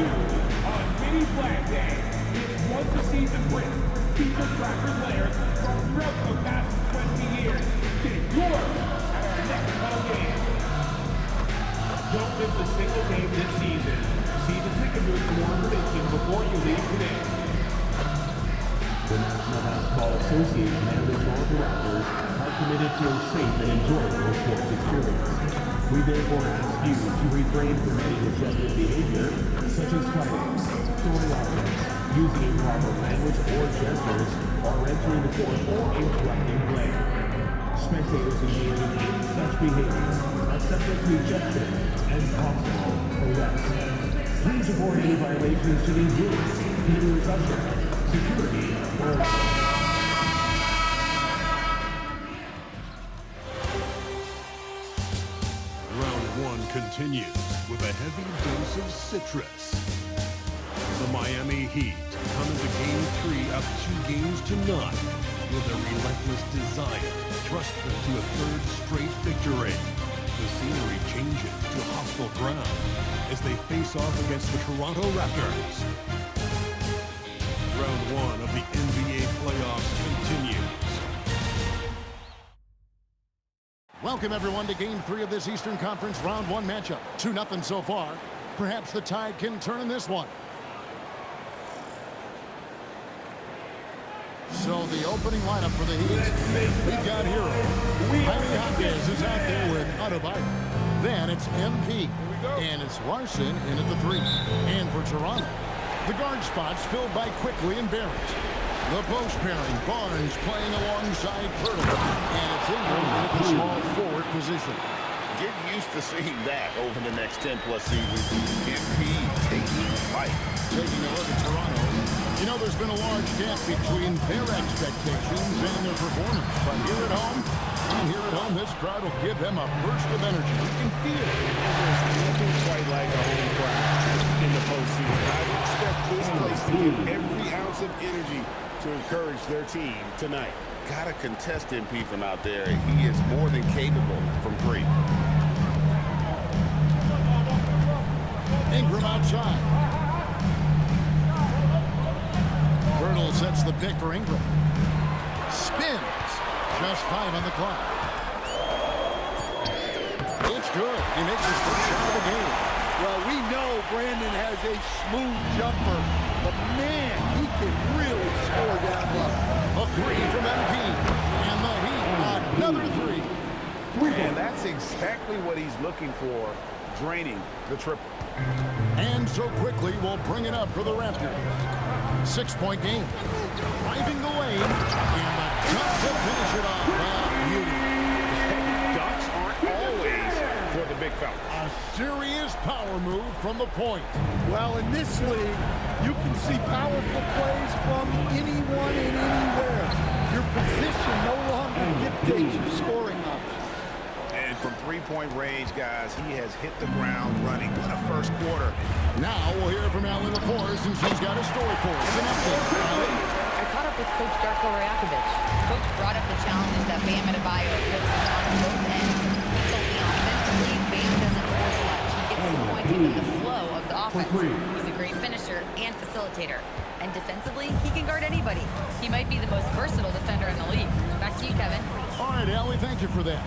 you on Mini Flag Day. This once-a-season win features Cracker players from throughout the past 20 years. Get yours at our next home game. Don't miss a single game this season. See the ticket booth for more information before you leave today. The National Basketball Association and the Toronto Raptors are committed to a safe and enjoyable sports experience. We therefore ask you to refrain from any disruptive behavior, such as fighting, throwing objects, using improper language or gestures, or entering the court or interrupting play. Spectators engaged in any such behavior are subject to ejection and possible arrest. Please report any violations to the rules, either as usher, security, or... Round one continues with a heavy dose of citrus. The Miami Heat come into Game 3 up 2 games to none with a relentless desire to thrust them to a third straight victory. The scenery changes to hostile ground as they face off against the Toronto Raptors. Round one of the NBA playoffs continues. Welcome, everyone, to Game 3 of this Eastern Conference Round 1 matchup. 2-0 so far. Perhaps the tide can turn in this one. So the opening lineup for the Heat, we've got Hero. Jaime Jaquez is out there with Adebayo. Then it's MP. And it's Larson in at the 3. And for Toronto, the guard spots filled by Quickly and Barrett. The post pairing, Barnes playing alongside Pirtle. And it's Ingram in at the small forward position. Get used to seeing that over the next 10-plus seasons. MP taking flight. Taking a look at Toronto, you know there's been a large gap between their expectations and their performance. But here at home, this crowd will give them a burst of energy. You can feel it. There's nothing quite like a home crowd in the postseason. I would expect this place to give every ounce of energy to encourage their team tonight. Got to contest MP from out there. He is more than capable from 3. Ingram outside. Pirtle sets the pick for Ingram. Spins. Just 5 on the clock. It's good. He makes his first shot of the game. Well, we know Brandon has a smooth jumper, but man, he can really score down low. A 3 from MP. And the Heat, another 3. And that's exactly what he's looking for, draining the triple. And so Quickly will bring it up for the Raptors. 6-point game. Driving the lane. And the dunk to finish it off. Beauty. Dunks aren't always for the big fella. A serious power move from the point. Well, in this league, you can see powerful plays from anyone and anywhere. Your position no longer dictates your scoring options. And from 3-point range, guys, he has hit the ground running. What a first quarter. Now we'll hear from Allie LaForce, and she's got a story for us. An update. I caught up with Coach Darko Rajakovic. Coach brought up the challenges that Bam Adebayo faces on both ends. He told me offensively, Bam doesn't force much. He gets his points within the flow of the offense. He's a great finisher and facilitator. And defensively, he can guard anybody. He might be the most versatile defender in the league. Back to you, Kevin. All right, Allie, thank you for that.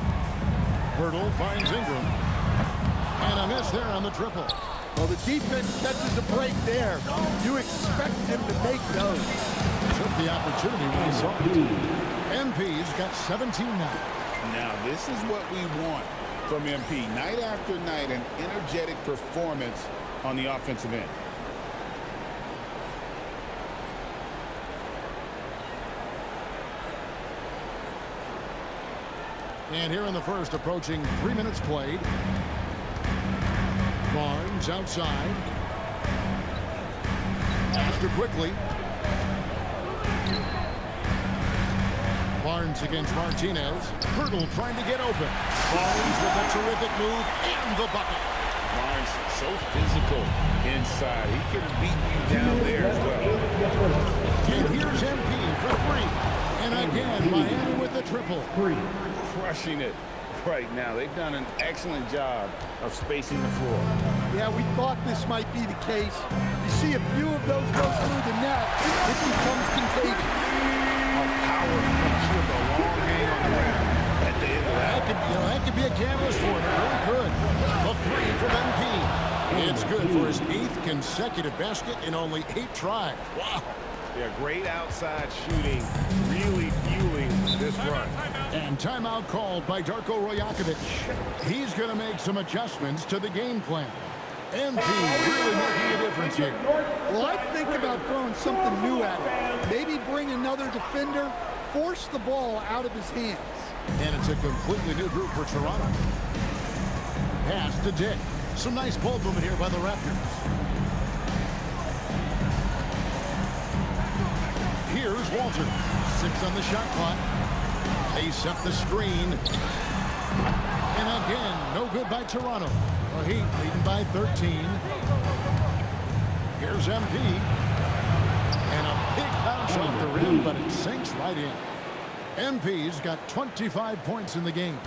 Pirtle finds Ingram. And a miss there on the triple. Well, the defense catches a break there. You expect him to make those. Took the opportunity when he saw it. MP's got 17 now. Now, this is what we want from MP. Night after night, an energetic performance on the offensive end. And here in the first, approaching 3 minutes played. Barnes outside. After Quickly. Barnes against Martinez. Pirtle trying to get open. Barnes with a terrific move and the bucket. Barnes so physical inside. He can beat you down there as well. And here's MP for 3. And again, Miami with the triple. 3. Crushing it right now. They've done an excellent job of spacing the floor. Yeah, we thought this might be the case. You see a few of those go through the net, it becomes contagious. A power flush with a long hang on the rim at the end of that. That could be a canvas for him. It really could. A three from MP. It's good for his 8th consecutive basket in only 8 tries. Wow. Yeah, great outside shooting, really fueling this run. And timeout called by Darko Rajakovic. He's going to make some adjustments to the game plan. MP really making a difference here. Well, I think about throwing something new at him. Maybe bring another defender, force the ball out of his hands. And it's a completely new group for Toronto. Pass to Dick. Some nice ball movement here by the Raptors. Here's Walter. 6 on the shot clock. They set the screen. And again, no good by Toronto. The Heat leading by 13. Here's MP. And a big bounce off the rim, but it sinks right in. MP's got 25 points in the game.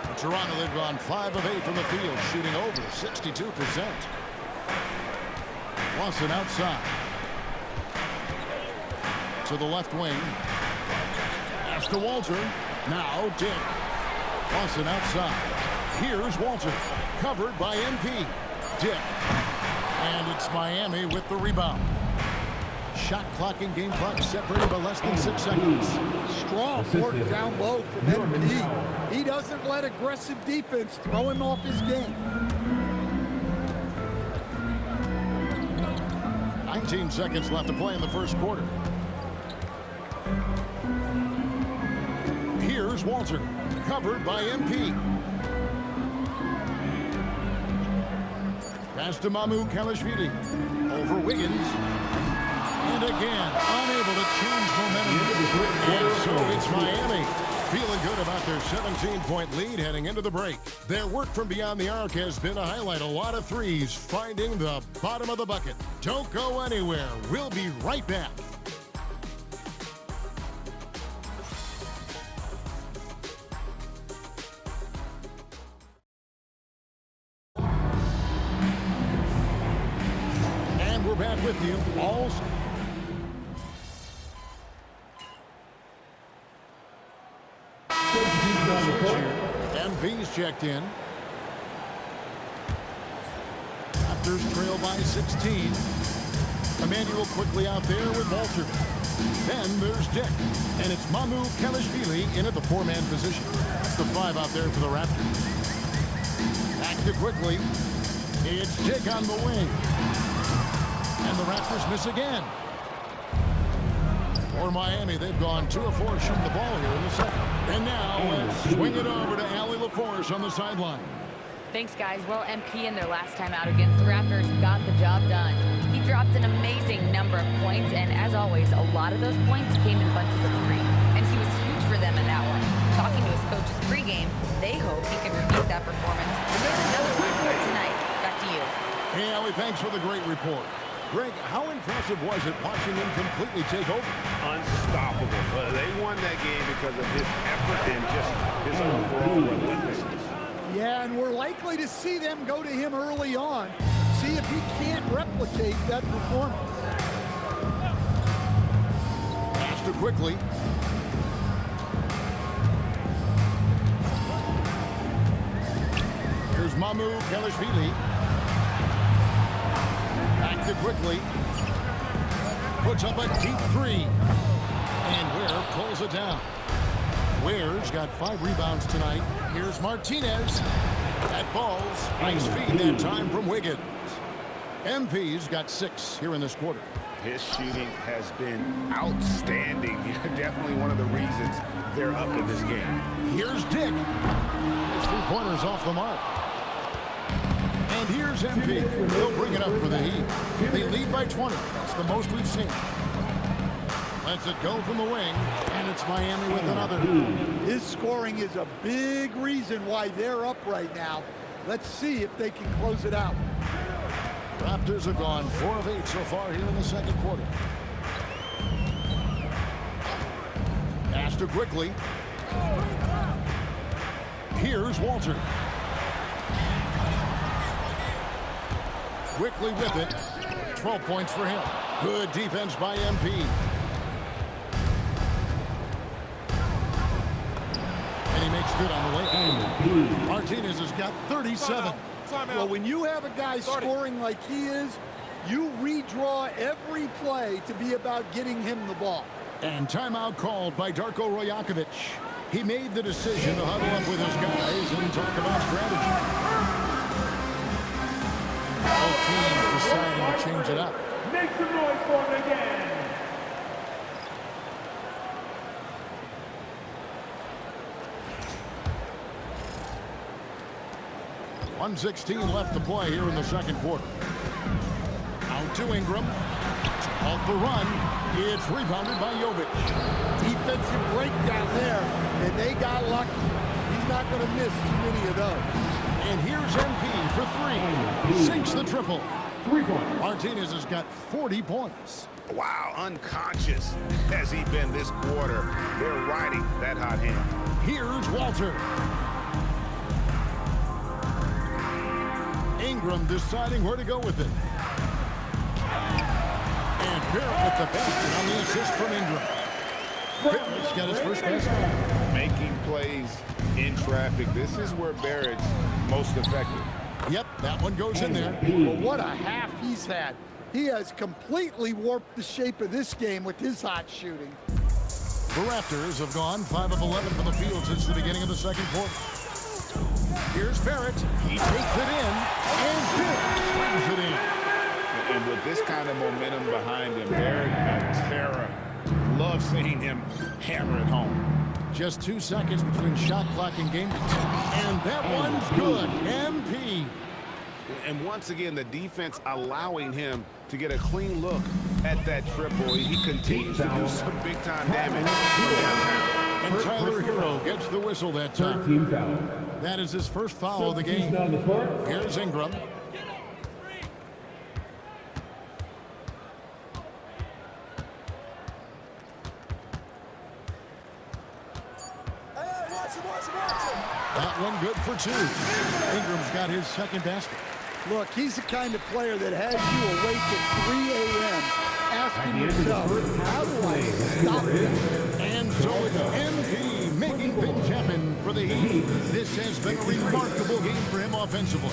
For Toronto, they've gone 5 of 8 from the field, shooting over 62%. Lawson outside. To the left wing. Pass to Walter. Now Dick. Lawson outside. Here's Walter. Covered by MP. Dick. And it's Miami with the rebound. Shot clock and game clock separated by less than 6 seconds. Strong work down low from MP. He doesn't let aggressive defense throw him off his game. 19 seconds left to play in the first quarter. Here's Walter, covered by MP. Pass to Mamu Kalashvili. Over Wiggins. And again, unable to change momentum. And so it's Miami feeling good about their 17-point lead heading into the break. Their work from beyond the arc has been a highlight. A lot of threes finding the bottom of the bucket. Don't go anywhere. We'll be right back. And we're back with you all. MP's checked in. Raptors trail by 16. Emmanuel quickly out there with Walter. Then there's Dick. And it's Mamu Kalashvili in at the 4-man position. That's the 5 out there for the Raptors. Back to quickly. It's Dick on the wing. And the Raptors miss again. For Miami, they've gone 2 of 4 shooting the ball here in the second. And now let's swing it over to Allie LaForce on the sideline. Thanks, guys. Well, MP in their last time out against the Raptors got the job done. He dropped an amazing number of points, and as always, a lot of those points came in bunches of 3. And he was huge for them in that one. Talking to his coaches pregame, they hope he can repeat that performance. And there's another one for tonight. Back to you. Hey, Allie, thanks for the great report. Greg, how impressive was it watching him completely take over? Unstoppable. They won that game because of his effort and just his overall relentlessness. Yeah, and we're likely to see them go to him early on. See if he can't replicate that performance. Pass to quickly. Here's Mamu Kalashvili. Back to quickly. Puts up a deep 3. And Ware pulls it down. Ware's got 5 rebounds tonight. Here's Martinez. That ball's nice feed that time from Wiggins. MP's got 6 here in this quarter. His shooting has been outstanding. Definitely one of the reasons they're up in this game. Here's Dick. His 3-pointers off the mark. And here's MP. They'll bring it up for the Heat. They lead by 20. That's the most we've seen. Lets it go from the wing, and it's Miami with another. His scoring is a big reason why they're up right now. Let's see if they can close it out. Raptors have gone 4 of 8 so far here in the second quarter. Pass to quickly. Here's Walter. quickly with it. 12 points for him. Good defense by MP. And he makes good on the way. Martinez has got 37. Well, when you have a guy scoring like he is, you redraw every play to be about getting him the ball. And timeout called by Darko Rajakovic. He made the decision to huddle up with his guys and talk about strategy. Both teams deciding to change it up. Make some noise for him again. .116 left to play here in the second quarter. Out to Ingram. Off the run. It's rebounded by Jovic. Defensive breakdown there, and they got lucky. He's not going to miss too many of those. And here's MP for three. Sinks the triple. 3 points. Martinez has got 40 points. Wow, unconscious has he been this quarter. They're riding that hot hand. Here's Walter. Ingram deciding where to go with it. And Barrett with the basket on the assist from Ingram. Barrett's got his first basket. Making plays in traffic. This is where Barrett's most effective. Yep, that one goes in there. Well, what a half he's had. He has completely warped the shape of this game with his hot shooting. The Raptors have gone 5 of 11 from the field since the beginning of the second quarter. Here's Barrett. He takes it in, and Barrett slams it in. And with this kind of momentum behind him, Barrett, a terror. Love seeing him hammer it home. Just 2 seconds between shot clock and game time. And that one's good. MP. And once again, the defense allowing him to get a clean look at that triple. He continues to do some big-time damage. And Tyler Hero gets the whistle that time. 13 foul. That is his first foul of the game. On the court. Here's Ingram. That one good for 2. Ingram's got his second basket. Look, he's the kind of player that has you awake at 3 a.m. asking yourself, how do I stop him? And so it's MP making things happen for the Heat. This has been a remarkable game for him offensively.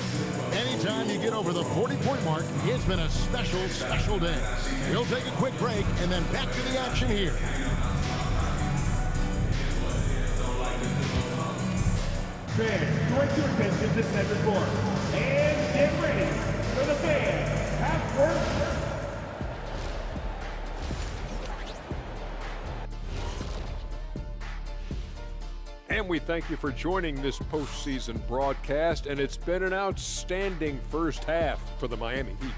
Anytime you get over the 40-point mark, it's been a special, special day. We'll take a quick break and then back to the action here. Fans, direct your attention to center court. And get ready for the fan half-court. And we thank you for joining this postseason broadcast, and it's been an outstanding first half for the Miami Heat.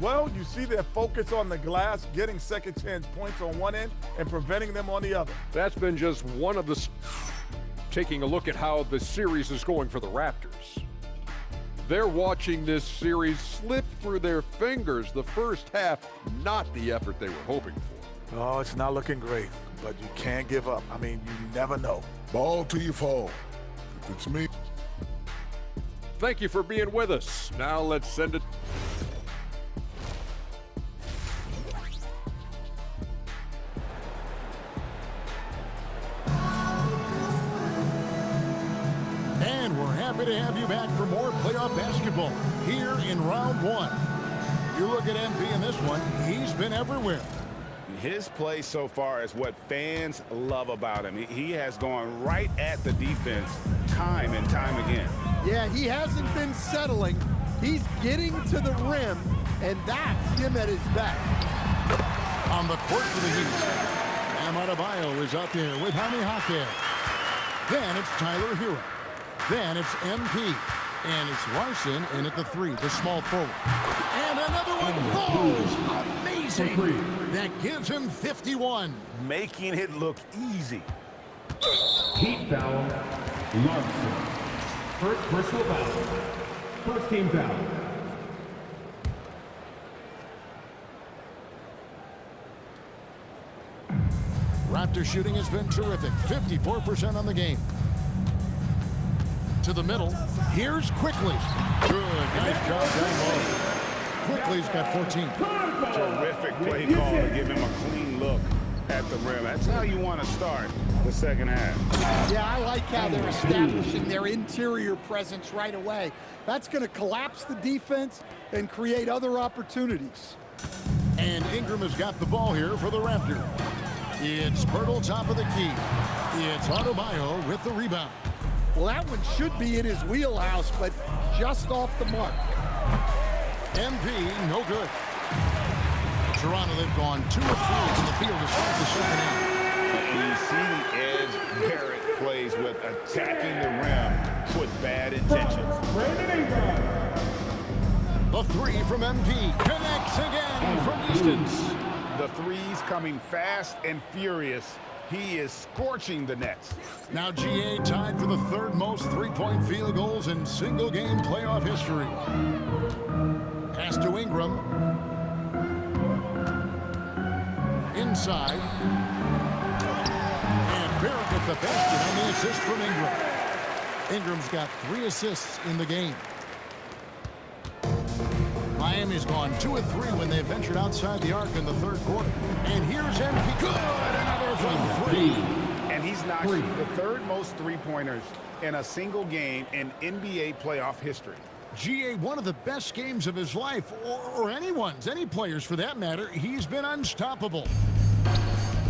Well, you see their focus on the glass, getting second chance points on one end and preventing them on the other. That's been just one of the... Taking a look at how the series is going for the Raptors. They're watching this series slip through their fingers. The first half, not the effort they were hoping for. Oh, it's not looking great, but you can't give up. I mean, you never know. Ball till you fall. If it's me. Thank you for being with us. Now let's send it. And we're happy to have you back for more playoff basketball here in round 1. You look at MP in this one, he's been everywhere. His play so far is what fans love about him. He has gone right at the defense time and time again. Yeah, he hasn't been settling. He's getting to the rim, and that's him at his best. On the court for the Heat, Bam Adebayo is out there with Jaime Jaquez. Then it's Tyler Hero. Then it's MP. And it's Larson in at the 3, the small forward. And another one falls. Amazing. That gives him 51. Making it look easy. Heat foul. Larson. First personal foul. First team foul. Raptor shooting has been terrific. 54% on the game. to the middle. Here's Quickly. Good, nice job down low. Quickly's got 14. Terrific play call to give him a clean look at the rim. That's how you want to start the second half. Yeah, I like how they're establishing their interior presence right away. That's going to collapse the defense and create other opportunities. And Ingram has got the ball here for the Raptors. It's Poeltl top of the key. It's Adebayo with the rebound. Well, that one should be in his wheelhouse, but just off the mark. MP, no good. Toronto, they've gone 2 of 3 in the field to start the second half. And you see the edge Barrett plays with attacking the rim with bad intentions. The 3 from MP connects again from distance. The threes coming fast and furious. He is scorching the Nets. Now GA tied for the 3rd most three-point field goals in single-game playoff history. Pass to Ingram. Inside. And Barrett with the basket on the assist from Ingram. Ingram's got 3 assists in the game. Miami's gone 2 of 3 when they ventured outside the arc in the 3rd quarter. And here's MP. Good! Another from 3. And he's knocked the 3rd most three-pointers in a single game in NBA playoff history. GA, one of the best games of his life, or anyone's, any players for that matter. He's been unstoppable.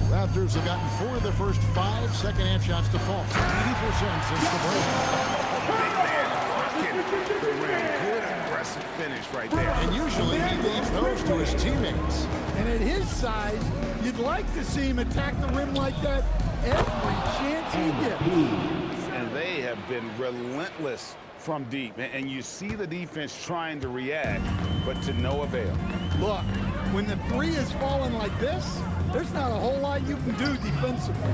Raptors have gotten 4 of their first 5 second-half shots to fall. 80% since the break. Big man rocking the rim. Good aggressive finish right there. And usually he leaves those to his teammates. And at his size, you'd like to see him attack the rim like that every chance he gets. And they have been relentless from deep. And you see the defense trying to react, but to no avail. Look, when the 3 is falling like this, there's not a whole lot you can do defensively.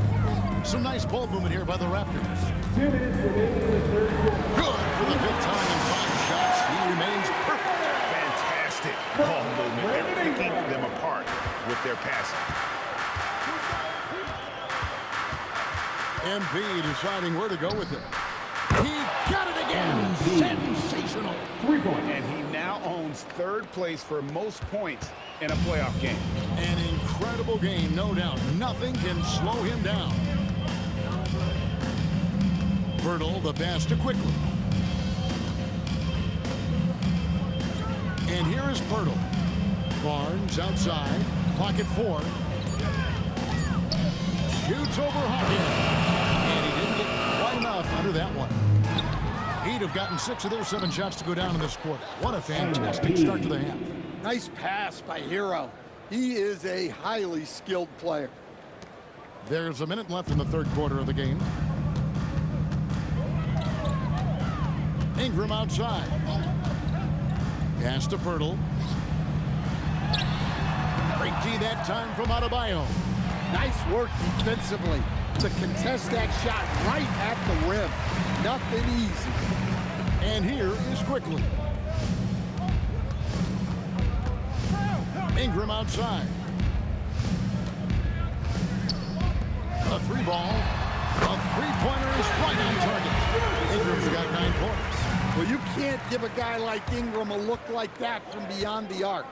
Some nice ball movement here by the Raptors. 2 minutes remaining in the 3rd quarter. Good for the big time in 5 shots. He remains perfect. Fantastic ball movement. They're picking them apart with their passing. MP deciding where to go with it. He got it again. Sensational. 3-point. And he now owns 3rd place for most points in a playoff game. An incredible game, no doubt. Nothing can slow him down. Poeltl, the pass to Quickly. And here is Poeltl. Barnes outside. Clock at 4. Shoots over Hawkins. And he didn't get quite enough under that one. He'd have gotten 6 of their 7 shots to go down in this quarter. What a fantastic start to the half. Nice pass by Hero. He is a highly skilled player. There's a minute left in the 3rd quarter of the game. Ingram outside. Pass to Poeltl. Great D that time from Adebayo. Nice work defensively to contest that shot right at the rim. Nothing easy. And here is Quickly. Ingram outside. A 3 ball. A 3-pointer is right on target. Ingram's got 9 points. Well, you can't give a guy like Ingram a look like that from beyond the arc.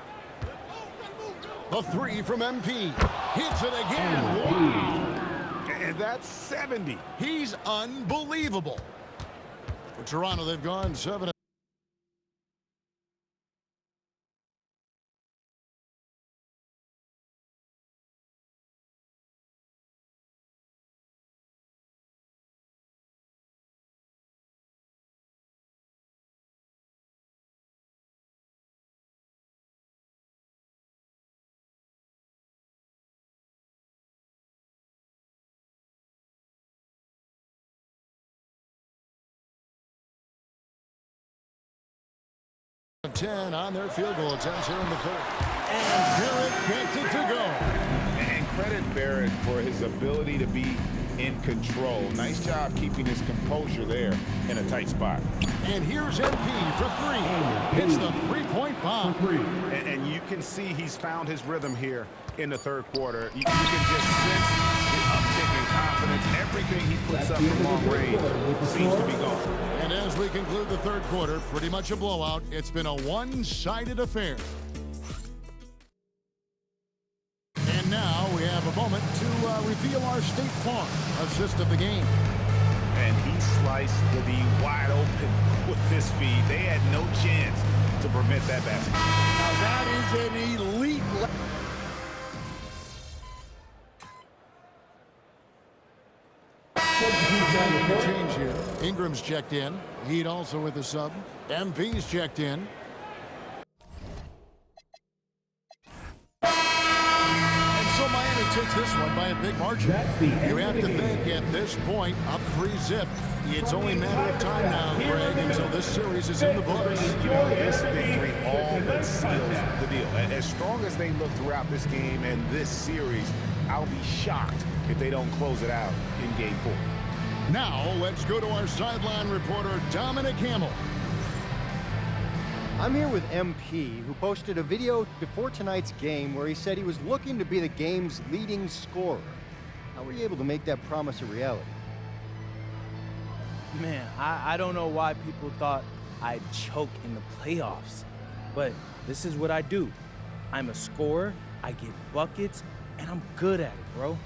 A 3 from MP. Hits it again. Wow. And that's 70. He's unbelievable. For Toronto, they've gone 7. On their field goal attempts here in the 3rd. And Barrett gets it to go. And credit Barrett for his ability to be in control. Nice job keeping his composure there in a tight spot. And here's MP for 3. Hits the 3-point bomb. And you can see he's found his rhythm here in the 3rd quarter. You can just sense the uptick in confidence. Everything he puts up from long range seems to be gone. And as we conclude the third quarter, pretty much a blowout. It's been a one-sided affair. And now we have a moment to reveal our State Farm assist of the game. And he sliced the D wide open with his feed. They had no chance to prevent that basket. Now that is an elite. The change here. Ingram's checked in. Heat also with the sub. MP's checked in. And so Miami takes this one by a big margin. You have to think at this point, up 3-zip. It's only a matter of time now, Greg, until this series is in the books. You know, this victory all but seals the deal. As strong as they look throughout this game and this series, I'll be shocked if they don't close it out in Game 4. Now, let's go to our sideline reporter, Dominic Hamill. I'm here with MP, who posted a video before tonight's game where he said he was looking to be the game's leading scorer. How were you able to make that promise a reality? Man, I don't know why people thought I'd choke in the playoffs, but this is what I do. I'm a scorer, I get buckets, and I'm good at it, bro.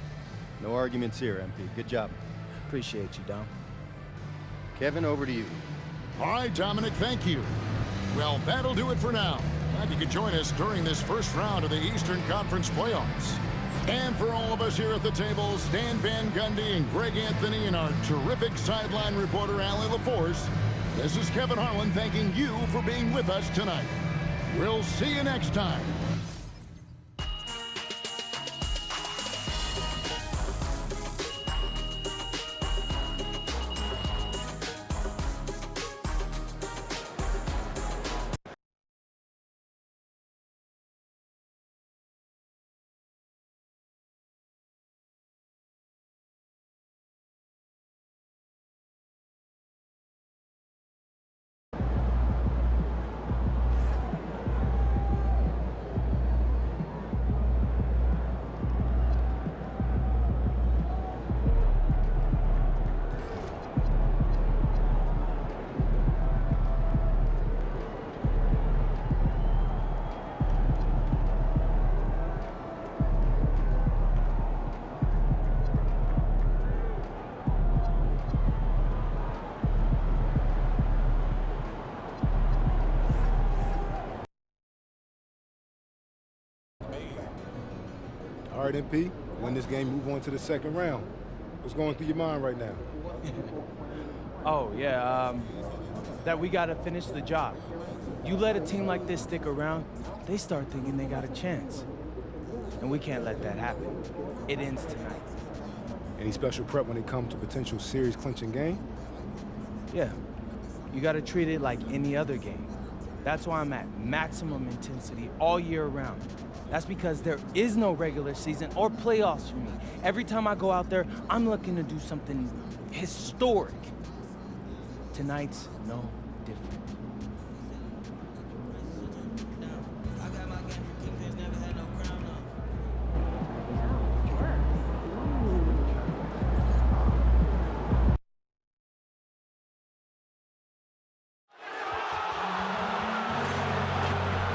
No arguments here, MP. Good job. Appreciate you, Dom. Kevin, over to you. All right, Dominic, thank you. Well, that'll do it for now. Glad you could join us during this first round of the Eastern Conference playoffs. And for all of us here at the table, Stan Van Gundy and Greg Anthony and our terrific sideline reporter, Allie LaForce, this is Kevin Harlan thanking you for being with us tonight. We'll see you next time. All right, MP, win this game, move on to the second round. What's going through your mind right now? Oh, yeah, that we got to finish the job. You let a team like this stick around, they start thinking they got a chance. And we can't let that happen. It ends tonight. Any special prep when it comes to potential series clinching game? Yeah, you got to treat it like any other game. That's why I'm at maximum intensity all year round. That's because there is no regular season or playoffs for me. Every time I go out there, I'm looking to do something historic. Tonight's no different.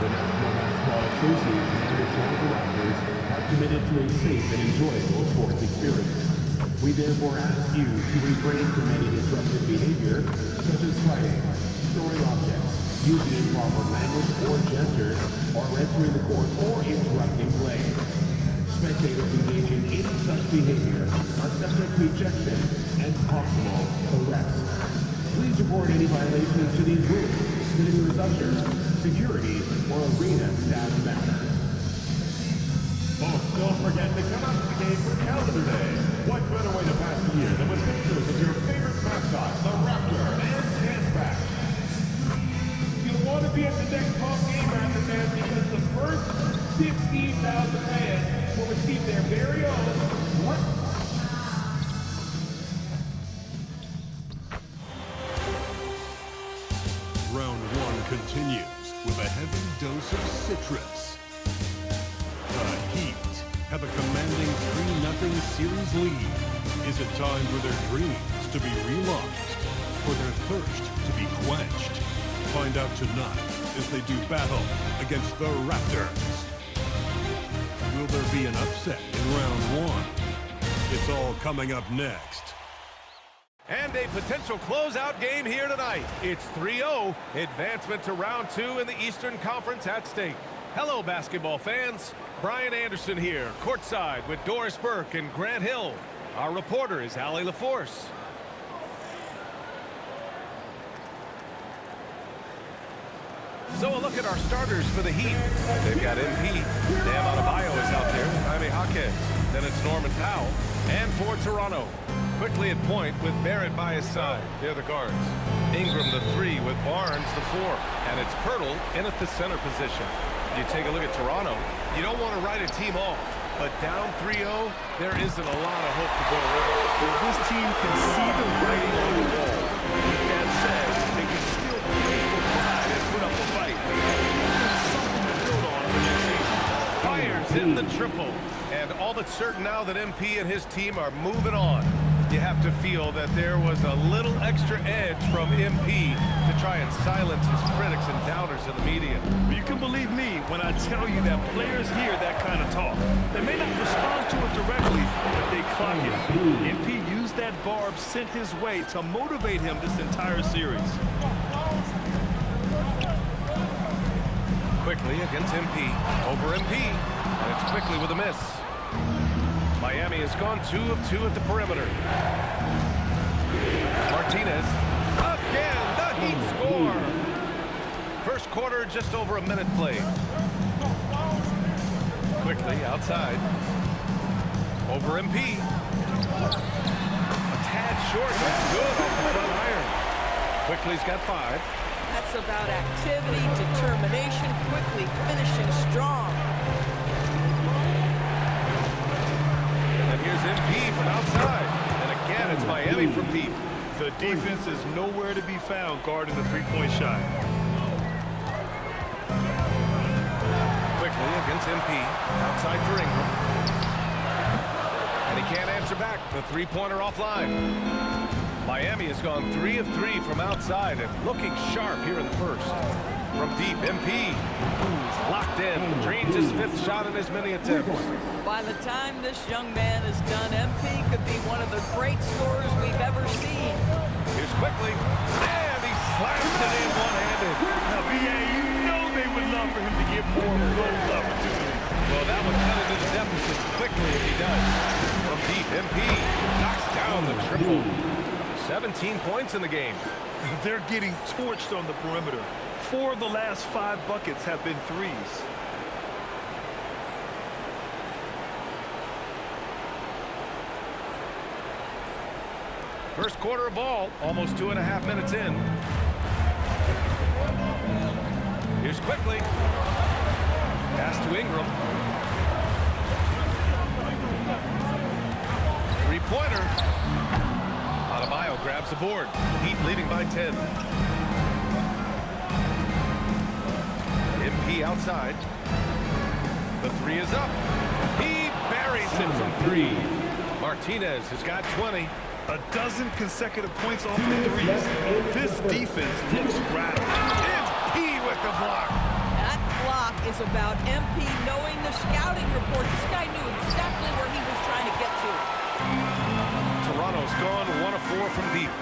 The National Basketball Association and the Toronto Raptors are committed to a safe and enjoyable sports experience. We therefore ask you to refrain from any disruptive behavior, such as fighting, throwing objects, using improper language or gestures, or entering the court or interrupting play. Spectators engaging in such behavior are subject to ejection and possible arrest. Please report any violations to these rules to the nearest usher, security, or arena staff member. Folks, don't forget to come out to the game for Calendar Day. What better way to pass the year than with pictures of your favorite mascot, the Raptor, and Dance Back. You'll want to be at the next home game, Raptor fans, because the first 15,000 fans will receive their very own Round one continues with a heavy dose of citrus. The Heat have a commanding 3-0 series lead. Is it time for their dreams to be realized? for their thirst to be quenched. Find out tonight as they do battle against the Raptors. Will there be an upset in round one? It's all coming up next. And a potential closeout game here tonight. It's 3-0, advancement to round 2 in the Eastern Conference at stake. Hello, basketball fans. Brian Anderson here, courtside with Doris Burke and Grant Hill. Our reporter is Allie LaForce. So a look at our starters for the Heat. They've got MP. Bam Adebayo is out there with Jaime Jaquez. Then it's Norman Powell. And for Toronto, quickly at point with Barrett by his side. They're the guards. Ingram the 3 with Barnes the 4. And it's Pirtle in at the center position. You take a look at Toronto, you don't want to write a team off. But down 3-0, there isn't a lot of hope to go around. Well, this team can see the writing on the wall. With that said, they can still play for pride and put up a fight. There's something to build on for next season. Fires in the triple. And all but certain now that MP and his team are moving on. You have to feel that there was a little extra edge from MP to try and silence his critics and doubters in the media. You can believe me when I tell you that players hear that kind of talk. They may not respond to it directly, but they clock it. MP used that barb sent his way to motivate him this entire series. Quickly against MP. Over MP. And it's quickly with a miss. Miami has gone 2 of 2 at the perimeter. Martinez. Again, the Heat score. First quarter, just over a minute played. Quickly outside. Over MP. A tad short. That's good off the front iron. Quickly's got 5. That's about activity, determination, quickly finishing strong. And here's MP from outside. And again, it's Miami from deep. The defense is nowhere to be found guarding the three-point shot. Quickly against MP. Outside for Ingram. And he can't answer back. The three-pointer offline. Miami has gone 3 of 3 from outside and looking sharp here in the first. From deep, MP, who's locked in, drains his 5th shot in as many attempts. By the time this young man is done, MP could be one of the great scorers we've ever seen. Here's Quickly, and he slams it in one-handed. Now, BA, you know they would love for him to get more of those opportunities. Well, that would cut into the deficit quickly if he does. From deep, MP knocks down the triple. 17 points in the game. They're getting torched on the perimeter. 4 of the last 5 buckets have been threes. First quarter of ball, almost 2.5 minutes in. Here's Quickly. Pass to Ingram. Three-pointer. Adebayo grabs the board. Heat leading by 10. MP outside. The 3 is up. He buries it from 3. Martinez has got 20. A dozen consecutive points off the threes. This defense looks rattled. MP with the block. That block is about MP knowing the scouting report. This guy knew exactly where he was trying to get to. Toronto's gone 1 of 4 from deep.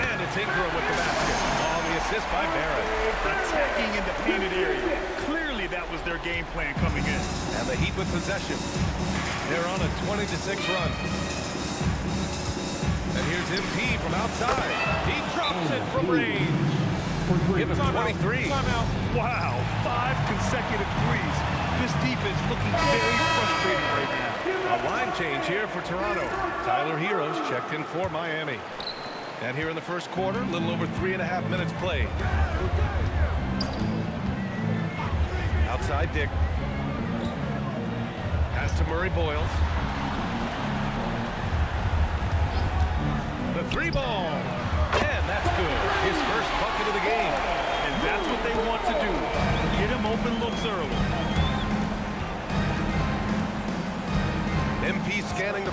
And it's Ingram with the basket. On the assist by Barrett. Attacking in the painted area. Clearly that was their game plan coming in. And the Heat with possession. They're on a 20-6 run. And here's MP from outside. He drops it from range. Give him 23. Timeout. Wow, 5 consecutive threes. This defense looking very frustrated right now. A line change here for Toronto. Tyler Heroes checked in for Miami. And here in the first quarter, a little over 3.5 minutes played. Outside Dick. Pass to Murray Boyles. The 3-ball. And that's good. His first bucket of the game. And that's what they want to do. Get him open looks early. MP scanning the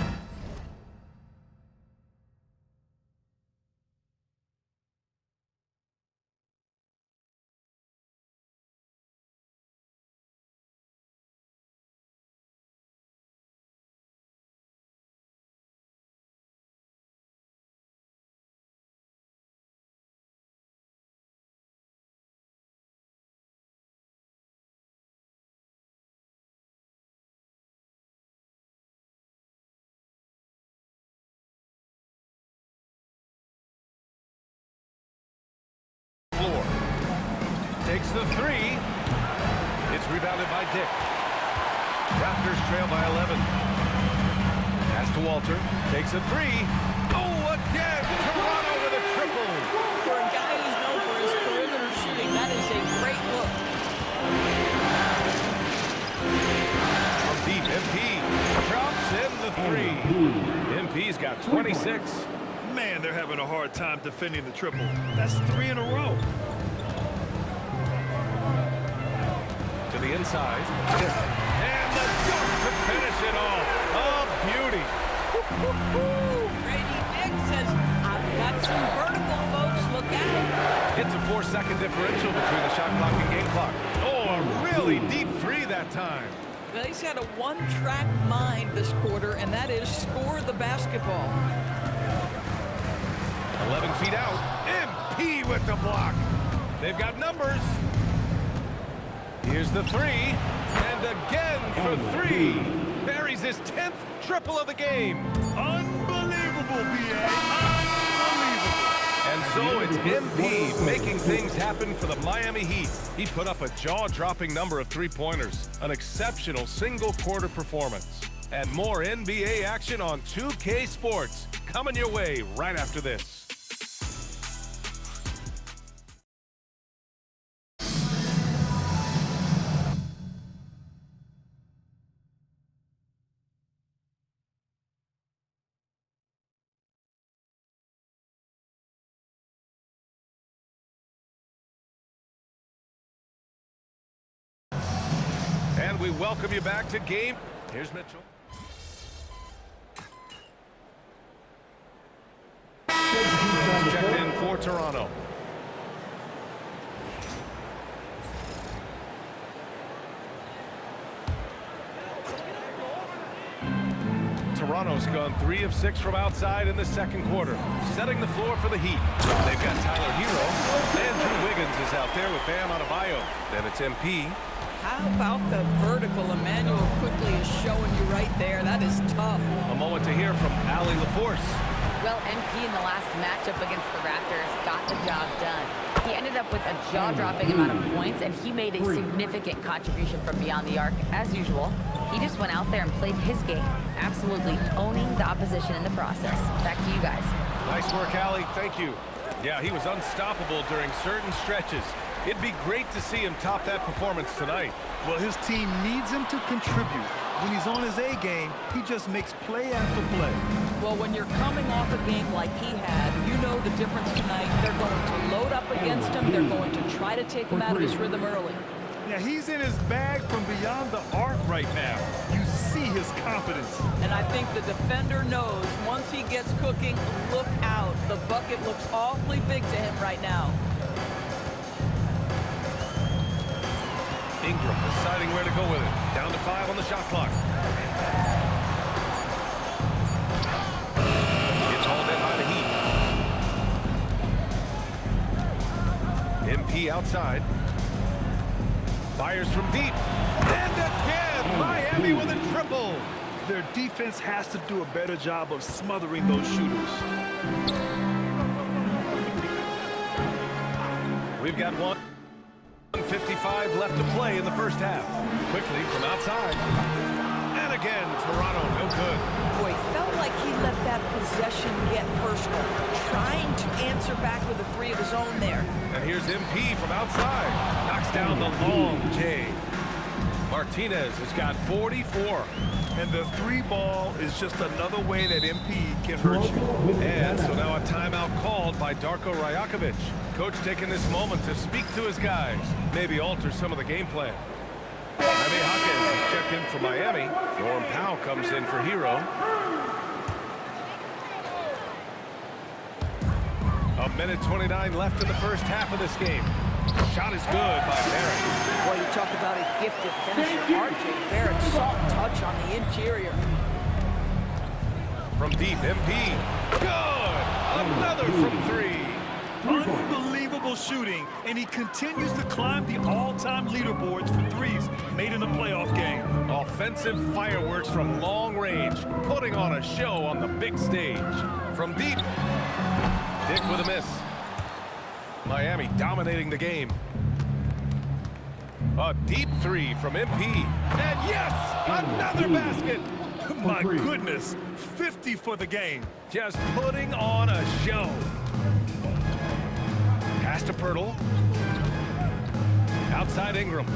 Dick. Raptors trail by 11. Pass to Walter. Takes a three. Oh, again! Toronto with a triple. For a guy who's known for his perimeter shooting, that is a great look. From deep, MP drops in the three. MP's got 26. Man, they're having a hard time defending the triple. That's 3 in a row. To the inside. And the dunk to finish it off. A beauty. Grady Dick says, I've got some vertical, folks. Look out. It's a 4-second differential between the shot clock and game clock. Oh, a really deep three that time. Well, he's had a one-track mind this quarter, and that is score the basketball. 11 feet out. MP with the block. They've got numbers. Here's the three. And again for three. Buries his 10th triple of the game. Unbelievable, B.A. Unbelievable. And so it's MP making things happen for the Miami Heat. He put up a jaw-dropping number of three-pointers. An exceptional single-quarter performance. And more NBA action on 2K Sports. Coming your way right after this. And we welcome you back to game. Here's Mitchell. Checked in for Toronto. Toronto's gone 3 of 6 from outside in the second quarter, setting the floor for the Heat. They've got Tyler Hero. Andrew Wiggins is out there with Bam Adebayo. Then it's MP. How about the vertical Emmanuel quickly is showing you right there? That is tough. A moment to hear from Allie LaForce. Well, MP in the last matchup against the Raptors got the job done. He ended up with a jaw-dropping amount of points, and he made a significant contribution from beyond the arc, as usual. He just went out there and played his game, absolutely owning the opposition in the process. Back to you guys. Nice work, Allie. Thank you. Yeah, he was unstoppable during certain stretches. It'd be great to see him top that performance tonight. Well, his team needs him to contribute. When he's on his A game, he just makes play after play. Well, when you're coming off a game like he had, you know the difference tonight. They're going to load up against him. They're going to try to take him out of his rhythm early. Yeah, he's in his bag from beyond the arc right now. You see his confidence. And I think the defender knows once he gets cooking, look out. The bucket looks awfully big to him right now. Ingram deciding where to go with it. Down to 5 on the shot clock. It's hauled in by the Heat. MP outside. Fires from deep. And again, Miami with a triple. Their defense has to do a better job of smothering those shooters. We've got 1:55 left to play in the first half. Quickly from outside. And again, Toronto no good. Boy, felt like he let that possession get personal. Trying to answer back with a three of his own there. And here's MP from outside. Knocks down the long J. Martinez has got 44. And the three ball is just another way that MP can hurt you. And so now a timeout called by Darko Rajakovic. Coach taking this moment to speak to his guys. Maybe alter some of the game plan. Jaime Jaquez is checked in for Miami. Norm Powell comes in for Hero. A minute 29 left in the first half of this game. Shot is good by Barrett. Boy, you talk about a gifted finisher. R.J. Barrett, soft touch on the interior. From deep, MP. Good! Another from three. Unbelievable shooting, and he continues to climb the all-time leaderboards for threes made in a playoff game. Offensive fireworks from long range, putting on a show on the big stage. From deep, Dick with a miss. Miami dominating the game. A deep three from MP. And yes, another basket. My goodness, 50 for the game. Just putting on a show. Pass to Pirtle. Outside Ingram.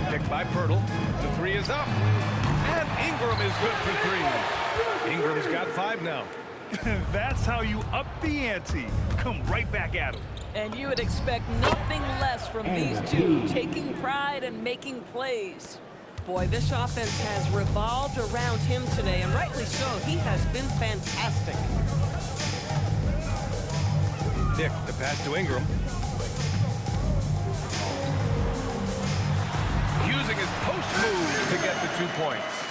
Picked by Pirtle. The three is up. And Ingram is good for three. Ingram's got 5 now. That's how you up the ante. Come right back at him. And you would expect nothing less from these two, taking pride and making plays. Boy, this offense has revolved around him today, and rightly so. He has been fantastic. Dick, the pass to Ingram. Using his post moves to get the 2 points.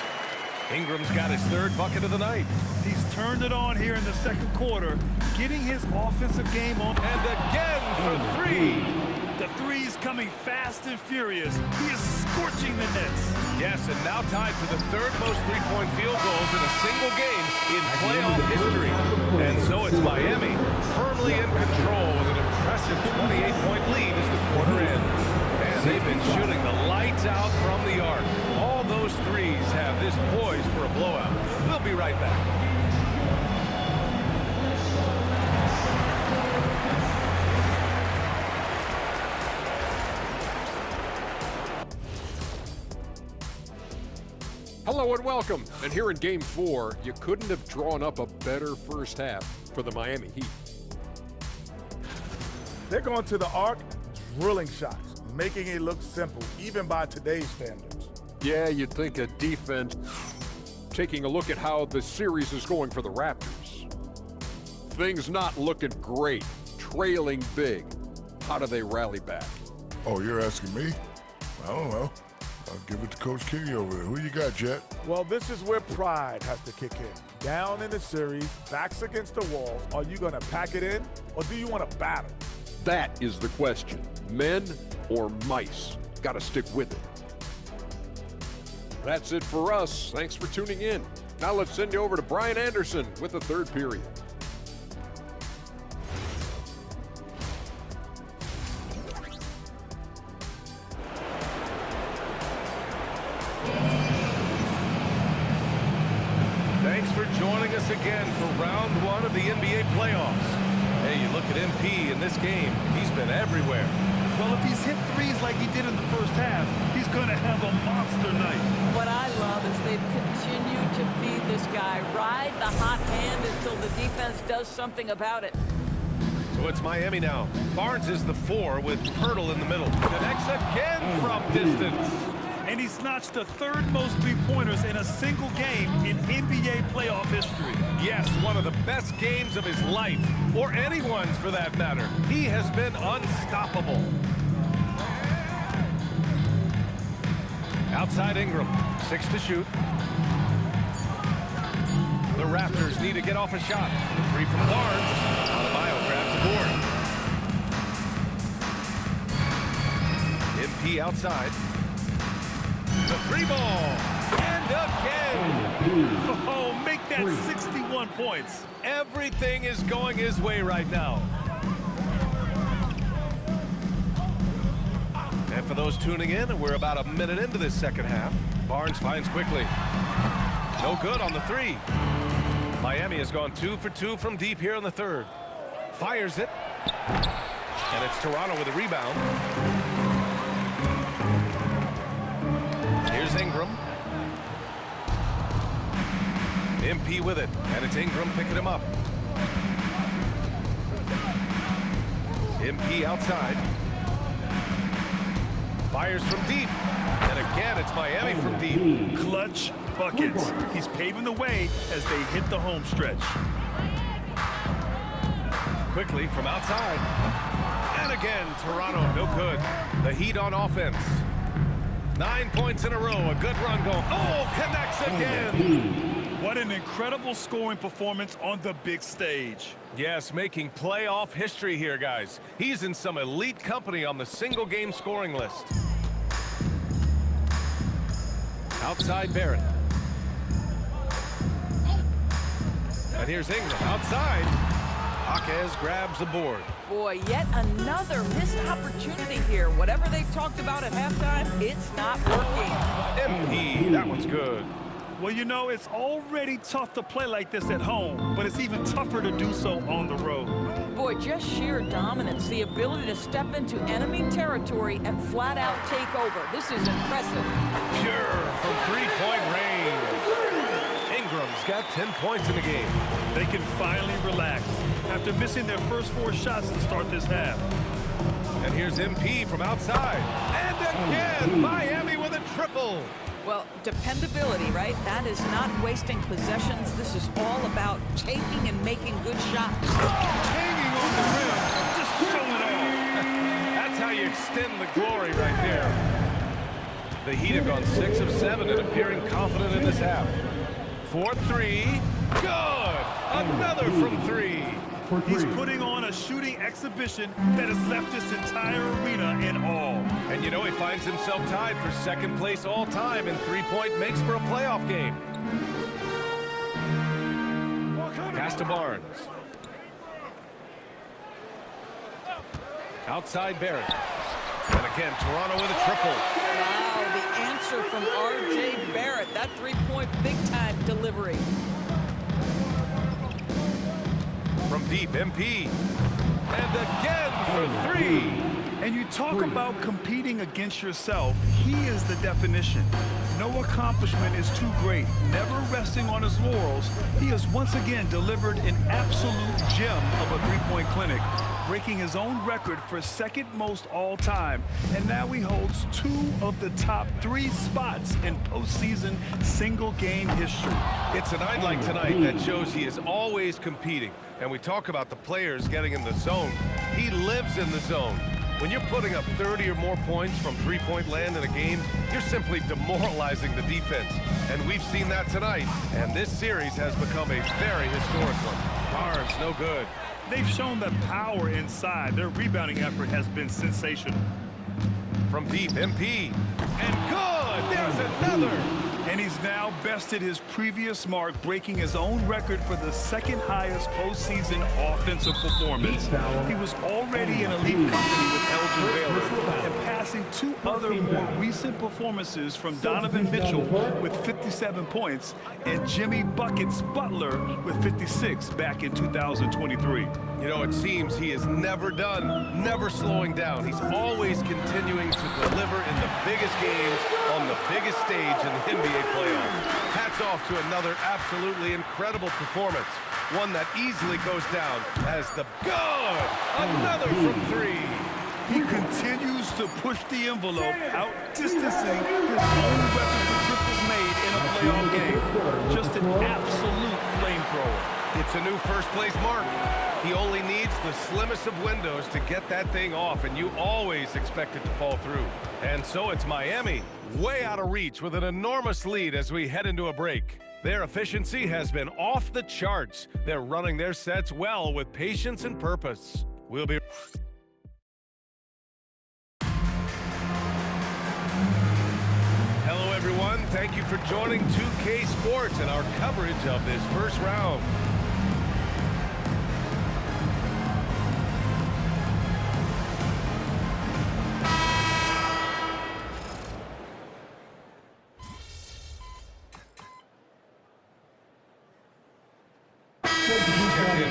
Ingram's got his 3rd bucket of the night. He's turned it on here in the 2nd quarter, getting his offensive game on. And again for 3. The three's coming fast and furious. He is scorching the nets. Yes, and now tied for the 3rd most three-point field goals in a single game in playoff history. And so it's Miami firmly in control with an impressive 28-point lead as the quarter ends. And they've been shooting the lights out from the arc. All those threes have this poised for a blowout. We'll be right back. Hello and welcome. And here in Game 4, you couldn't have drawn up a better first half for the Miami Heat. They're going to the arc, drilling shots, making it look simple, even by today's standards. Yeah, you'd think a defense. Taking a look at how the series is going for the Raptors. Things not looking great, trailing big. How do they rally back? Oh, you're asking me? I don't know. I'll give it to Coach King over there. Who you got, Jet? Well, this is where pride has to kick in. Down in the series, backs against the walls. Are you going to pack it in, or do you want to battle? That is the question. Men or mice? Got to stick with it. That's it for us. Thanks for tuning in. Now let's send you over to Brian Anderson with the 3rd period. Thanks for joining us again for round 1 of the NBA playoffs. Hey, you look at MP in this game, he's been everywhere. Well, if he's hit threes like he did in the first half, he's going to have a monster night. What I love is they've continued to feed this guy, ride the hot hand until the defense does something about it. So it's Miami now. Barnes is the 4 with Pirtle in the middle. Connects again from distance. And he's notched the 3rd most three-pointers in a single game in NBA playoff history. Yes, one of the best games of his life, or anyone's for that matter. He has been unstoppable. Outside Ingram, 6 to shoot. The Raptors need to get off a shot. 3 from Barnes. Adebayo grabs the board. MP outside. The 3 ball. And again. Oh, make that 61 points. Everything is going his way right now. And for those tuning in, we're about a minute into this 2nd half. Barnes finds quickly. No good on the 3. Miami has gone 2 for 2 from deep here in the 3rd. Fires it. And it's Toronto with a rebound. Here's Ingram. MP with it, and it's Ingram picking him up. MP outside. Fires from deep. And again, it's Miami from deep. Clutch buckets. He's paving the way as they hit the home stretch. Quickly from outside. And again, Toronto, no good. The Heat on offense. 9 points in a row, a good run going. Oh, connects again. What an incredible scoring performance on the big stage. Yes, making playoff history here, guys. He's in some elite company on the single-game scoring list. Outside Barrett. And here's Ingram outside. Jaquez grabs the board. boy, yet another missed opportunity here. Whatever they've talked about at halftime, it's not working. MP, that one's good. Well, you know, it's already tough to play like this at home, but it's even tougher to do so on the road. Boy, just sheer dominance, the ability to step into enemy territory and flat out take over. This is impressive. Pure from three-point range. Ingram's got 10 points in the game. They can finally relax after missing their first 4 shots to start this half. And here's MP from outside. And again, Miami with a triple. Well, dependability, right? That is not wasting possessions. This is all about taking and making good shots. Hanging on the rim, just showing off. That's how you extend the glory right there. The Heat have gone 6 of 7 and appearing confident in this half. 4-3, good! Another from 3. He's putting on a shooting exhibition that has left this entire arena in awe. And you know, he finds himself tied for second place all time in three-point makes for a playoff game. Pass to Barnes. Outside Barrett. And again, Toronto with a triple. Wow, the answer from R.J. Barrett. That three-point big-time delivery. From deep, MP. And again for 3. And you talk about competing against yourself. He is the definition. No accomplishment is too great. Never resting on his laurels, he has once again delivered an absolute gem of a three-point clinic, breaking his own record for second most all time. And now he holds 2 of the top 3 spots in postseason single game history. It's a night like tonight that shows he is always competing. And we talk about the players getting in the zone. He lives in the zone. When you're putting up 30 or more points from three-point land in a game, you're simply demoralizing the defense. And we've seen that tonight. And this series has become a very historic one. Barnes, no good. They've shown the power inside. Their rebounding effort has been sensational. From deep, MP. And good! There's another! And he's now bested his previous mark, breaking his own record for the second highest postseason offensive performance. He was already in elite company with Elgin Baylor and passing 2 other more recent performances from Donovan Mitchell with 57 points and Jimmy Buckets Butler with 56 back in 2023. You know, it seems he is never done, never slowing down. He's always continuing to deliver in the biggest games on the biggest stage in the NBA playoffs. Hats off to another absolutely incredible performance. One that easily goes down as the good. Another from 3. He continues to push the envelope, outdistancing his own record for triples made in a playoff game. Just an absolute flamethrower. It's a new first-place mark. He only needs the slimmest of windows to get that thing off, and you always expect it to fall through. And so it's Miami, way out of reach with an enormous lead as we head into a break. Their efficiency has been off the charts. They're running their sets well with patience and purpose. We'll be... Hello, everyone. Thank you for joining 2K Sports and our coverage of this first round.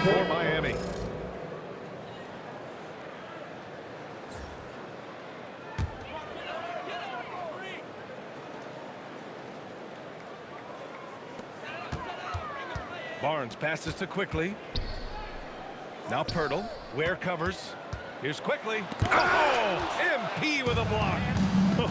For Miami. Barnes passes to Quickly. Now Pirtle. Ware covers. Here's Quickly. Oh! MP with a block.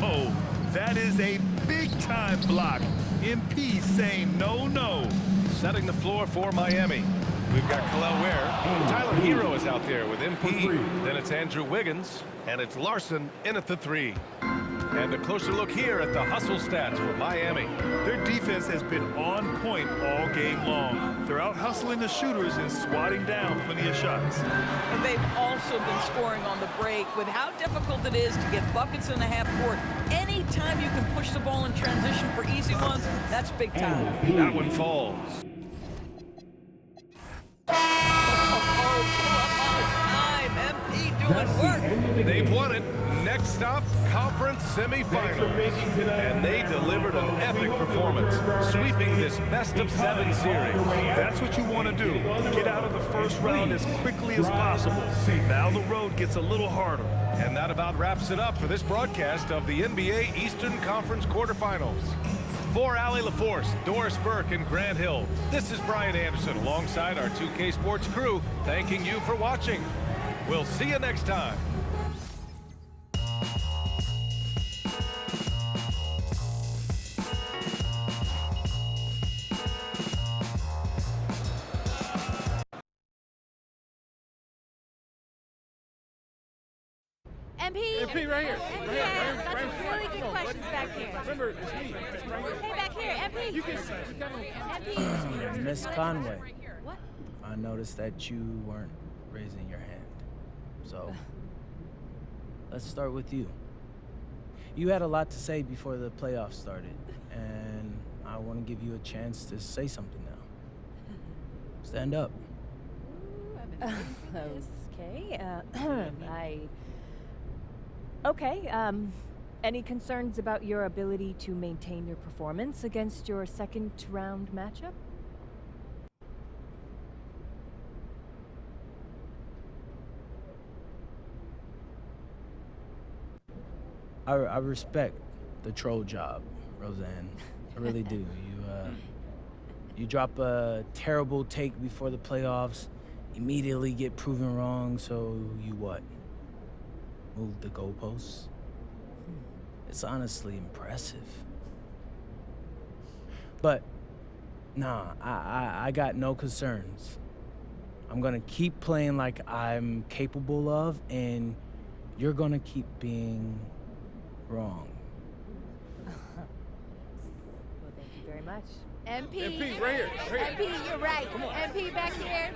Oh, that is a big-time block. MP saying no, no. Setting the floor for Miami. We've got Kel'el Ware. Tyler Hero is out there with MP. Then it's Andrew Wiggins. And it's Larson in at the 3. And a closer look here at the hustle stats for Miami. Their defense has been on point all game long. They're out hustling the shooters and swatting down plenty of shots. And they've also been scoring on the break. With how difficult it is to get buckets in the half court, anytime you can push the ball in transition for easy ones, that's big time. That one falls. Oh, time. Excellent work. They've won it. Next stop, conference semifinals. And they delivered an epic performance, sweeping this best-of-7 series. That's what you want to do. Get out of the first round as quickly as possible. Now the road gets a little harder. And that about wraps it up for this broadcast of the NBA Eastern Conference quarterfinals. For Allie LaForce, Doris Burke, and Grant Hill, this is Brian Anderson alongside our 2K Sports crew, thanking you for watching. We'll see you next time. MP right here. Got some really good questions back here. Remember, it's me. Hey, back here, MP. You can MP. Miss Conway. What? I noticed that you weren't raising your hand. So, let's start with you. You had a lot to say before the playoffs started, and I want to give you a chance to say something now. Stand up. Okay. Okay, any concerns about your ability to maintain your performance against your second round matchup? I respect the troll job, Roseanne. I really do. You drop a terrible take before the playoffs, immediately get proven wrong, so you what? Move the goalposts? It's honestly impressive. But, nah, I got no concerns. I'm gonna keep playing like I'm capable of, and you're gonna keep being wrong. Well, thank you very much. MP. Right here. MP, you're right. MP back here.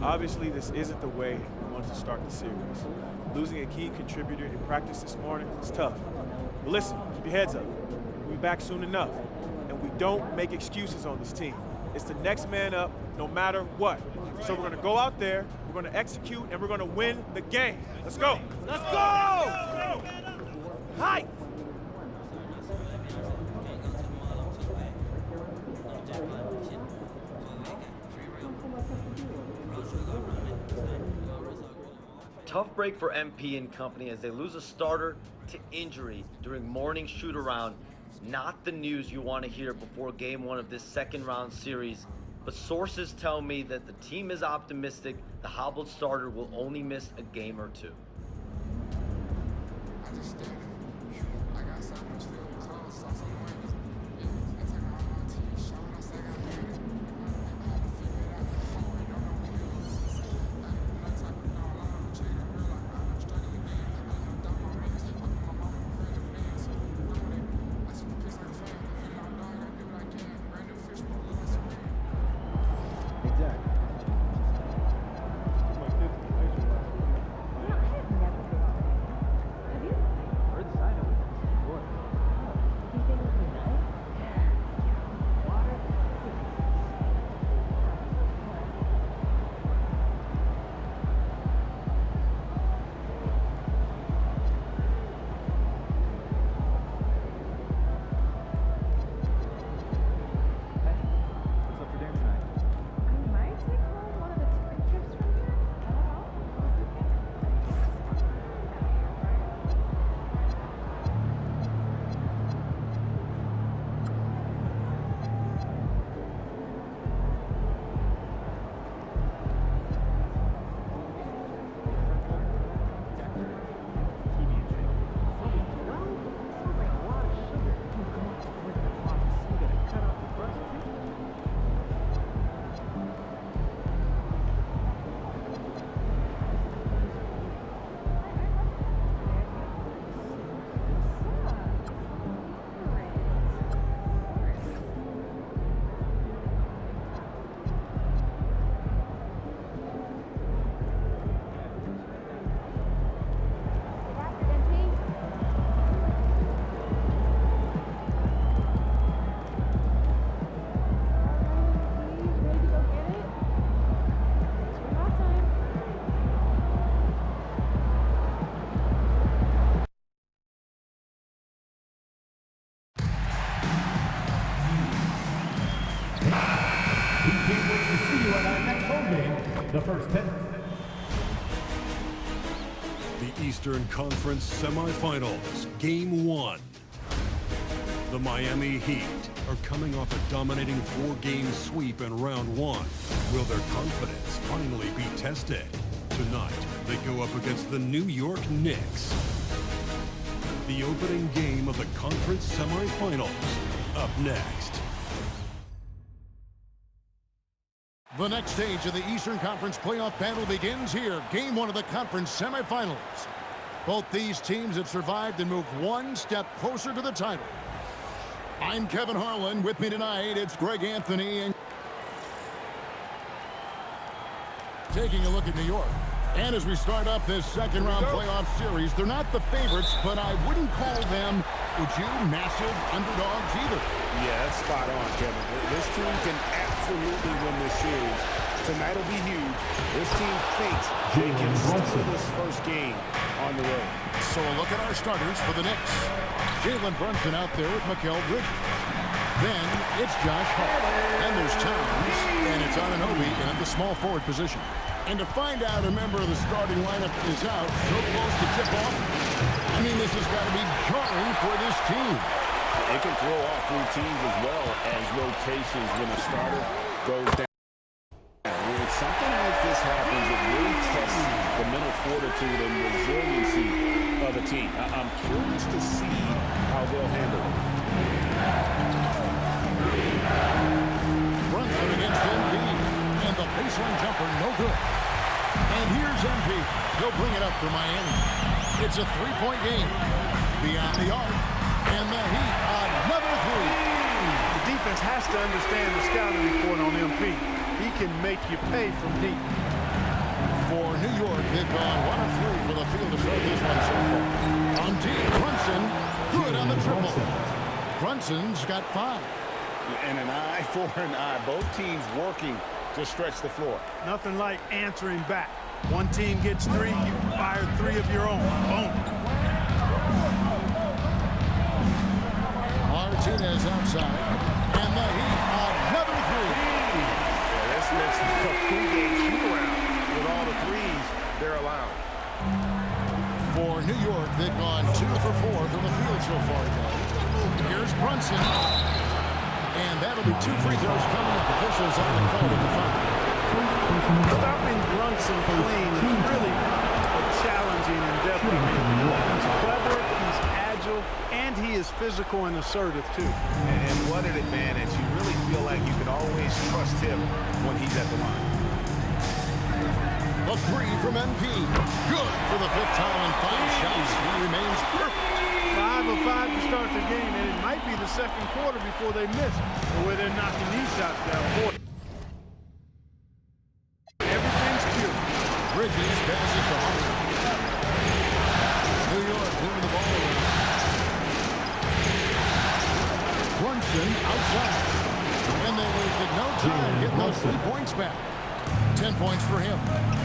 Obviously, this isn't the way we wanted to start the series. Losing a key contributor in practice this morning is tough. But listen, keep your heads up. We'll be back soon enough. And we don't make excuses on this team. It's the next man up, no matter what. So we're going to go out there, we're going to execute, and we're going to win the game. Let's go. Let's go! Hi! Tough break for MP and company as they lose a starter to injury during morning shoot-around. Not the news you want to hear before game one of this second round series, but sources tell me that the team is optimistic the hobbled starter will only miss a game or two. the first 10. The Eastern Conference semifinals, Game 1. The Miami Heat are coming off a dominating 4-game sweep in round 1. Will their confidence finally be tested? Tonight, they go up against the New York Knicks. The opening game of the conference semifinals, up next. The next stage of the Eastern Conference playoff battle begins here. Game 1 of the conference semifinals. Both these teams have survived and moved one step closer to the title. I'm Kevin Harlan. With me tonight, it's Greg Anthony. And taking a look at New York. And as we start up this second round playoff series, they're not the favorites, but I wouldn't call them, would you, massive underdogs either. Yeah, that's spot on, Kevin. This team can absolutely win this series. Tonight will be huge. This team thinks they can steal this first game on the road. So a look at our starters for the Knicks. Jalen Brunson out there with Mikal Bridges. Then it's Josh Hart. And there's Towns. And it's Anunoby in at the small forward position. And to find out a member of the starting lineup is out so close to tip-off, I mean, this has got to be jarring for this team. It can throw off routines as well as rotations when a starter goes down. When something like this happens, it really tests the mental fortitude and resiliency of a team. I'm curious to see how they'll handle it. Brunson against MP, and the baseline jumper no good. And here's MP. He'll bring it up for Miami. It's a three-point game. Beyond the arc, and the Heat, another three. The defense has to understand the scouting report on MP. He can make you pay from deep. For New York, they've gone 1 of 3 for the field to start this one so far. On deep, Brunson, good on the triple. Brunson's got 5. And an eye for an eye. Both teams working to stretch the floor. Nothing like answering back. One team gets 3, you fire 3 of your own. Boom. Martinez outside. And the Heat, another 3. Yeah, this makes a two-game shoot-around with all the threes they're allowed. For New York, they've gone 2 for 4 from the field so far tonight. Here's Brunson. And that'll be 2 free throws coming up. Officials on the call at the foul. Stopping Brunson clean is really a challenging endeavor. He's clever, he's agile, and he is physical and assertive, too. And what an advantage. You really feel like you can always trust him when he's at the line. A 3 from MP. Good for the 5th time in 5 shots. He remains perfect. 5 of 5 to start the game, and it might be the second quarter before they miss, or where they're knocking these shots down. Everything's pure. Bridges passes to Hart. New York moving the ball around. Brunson outside. And they wasted no time getting those 3 points back. 10 points for him.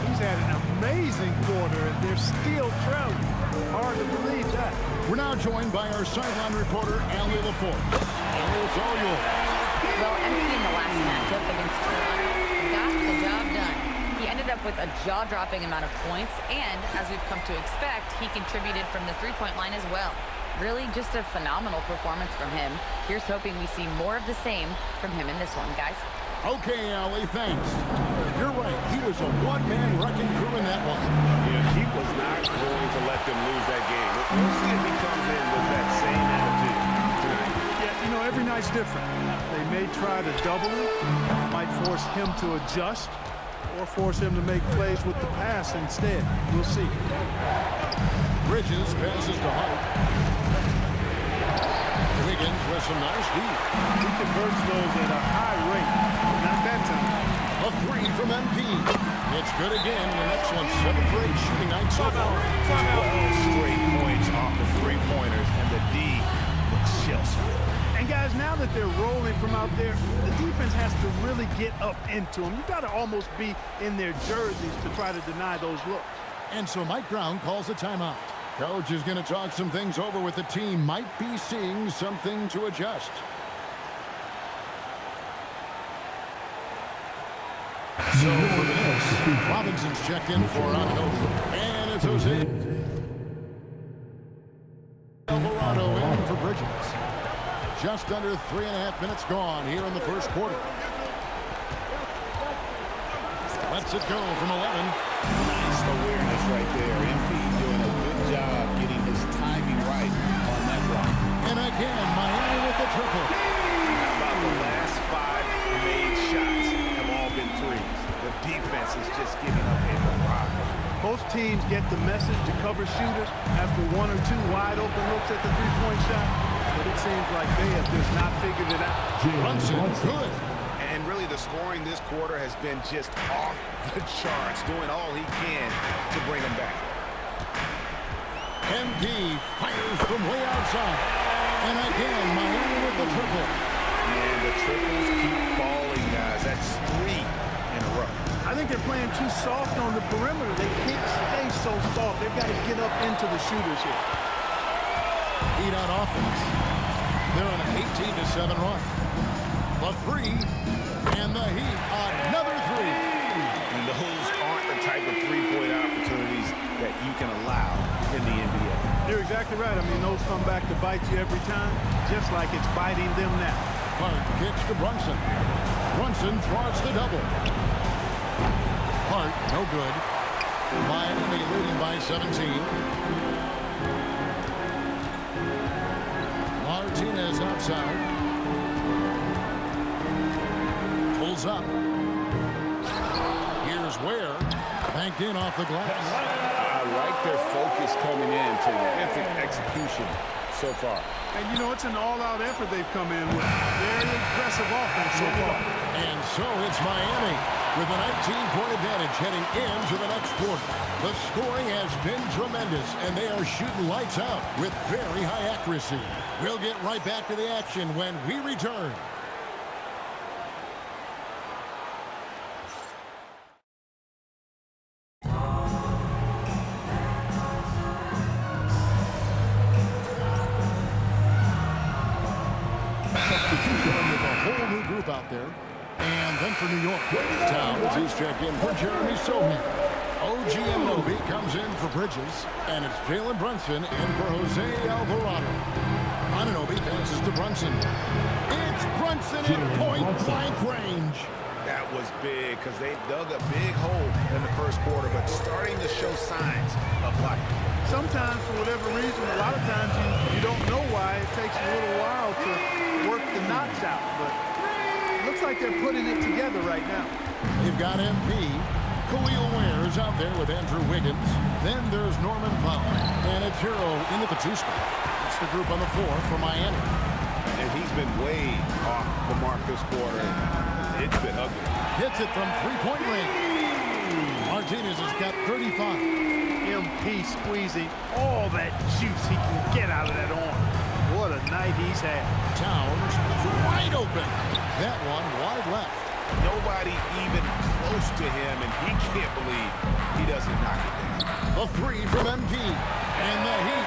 He's had an amazing quarter, and they're still trailing. Hard to believe that. We're now joined by our sideline reporter, Allie LaForce. Allie, it's all yours. Well, MP in the last matchup against Toronto got the job done. He ended up with a jaw-dropping amount of points, and as we've come to expect, he contributed from the three-point line as well. Really just a phenomenal performance from him. Here's hoping we see more of the same from him in this one, guys. Okay, Allie, thanks. You're right. He was a one-man wrecking crew in that one. Yeah, he was not going to let them lose that game. We'll see if he comes in with that same attitude tonight. Yeah, you know, every night's different. They may try to double it, might force him to adjust, or force him to make plays with the pass instead. We'll see. Bridges passes to Hart. Wiggins with some nice D. He converts those at a high rate. Not that time. A 3 from MP. It's good again. The next one, 7 for 8 shooting night so far. 12 straight points off of 3-pointers, and the D looks Chelsea. And guys, now that they're rolling from out there, the defense has to really get up into them. You've got to almost be in their jerseys to try to deny those looks. And so Mike Brown calls a timeout. Coach is going to talk some things over with the team. Might be seeing something to adjust. So for the Knicks, Robinson's checked in for Anunoby. And it's Jose Alvarado in for Bridges. Just under 3.5 minutes gone here in the first quarter. Lets it go from 11. Nice awareness right there. MP doing a good job getting his timing right on that block. And again, Miami with the triple. How about the last 5 made shots have all been threes? The defense is just giving up a barrage. Most teams get the message to cover shooters after 1 or 2 wide open looks at the three-point shot, but it seems like they have just not figured it out. Brunson, good. And really the scoring this quarter has been just off the charts, doing all he can to bring them back. MD fires from way outside. And again, Miami with the triple. Man, the triples keep falling, guys. That's 3 in a row. I think they're playing too soft on the perimeter. They can't stay so soft. They've got to get up into the shooters here. Heat on offense. They're on an 18-7 run. The 3, and the Heat, another 3. And those aren't the type of three-point opportunities that you can allow in the NBA. You're exactly right. I mean, those come back to bite you every time, just like it's biting them now. Hart kicks to Brunson. Brunson throws the double. Hart, no good. Miami leading by 17. Martinez outside. Pulls up. Here's Ware. Banked in off the glass. I like their focus coming in, terrific execution so far. And, you know, it's an all-out effort they've come in with. Very aggressive offense so far. And so it's Miami with a 19-point advantage heading into the next quarter. The scoring has been tremendous, and they are shooting lights out with very high accuracy. We'll get right back to the action when we return. Out there. And then for New York, Towns is checked in for Jeremy Sohan. OG Anunoby comes in for Bridges, and it's Jalen Brunson in for Jose Alvarado. Anunoby passes to Brunson. It's Brunson in point-blank range. That was big because they dug a big hole in the first quarter, but starting to show signs of life. Sometimes, for whatever reason, a lot of times you don't know why. It takes a little while to work the knots out, but looks like they're putting it together right now. They've got MP. Khalil Ware is out there with Andrew Wiggins. Then there's Norman Powell. And it's Hero in at the 2 spot. It's the group on the floor for Miami. And he's been way off the mark this quarter. It's been ugly. Hits it from three-point range. Martinez has got 35. MP squeezing all that juice he can get out of that arm. What a night he's had. Towns wide open. That one wide left. Nobody even close to him, and he can't believe he doesn't knock it down. The 3 from MP. And the Heat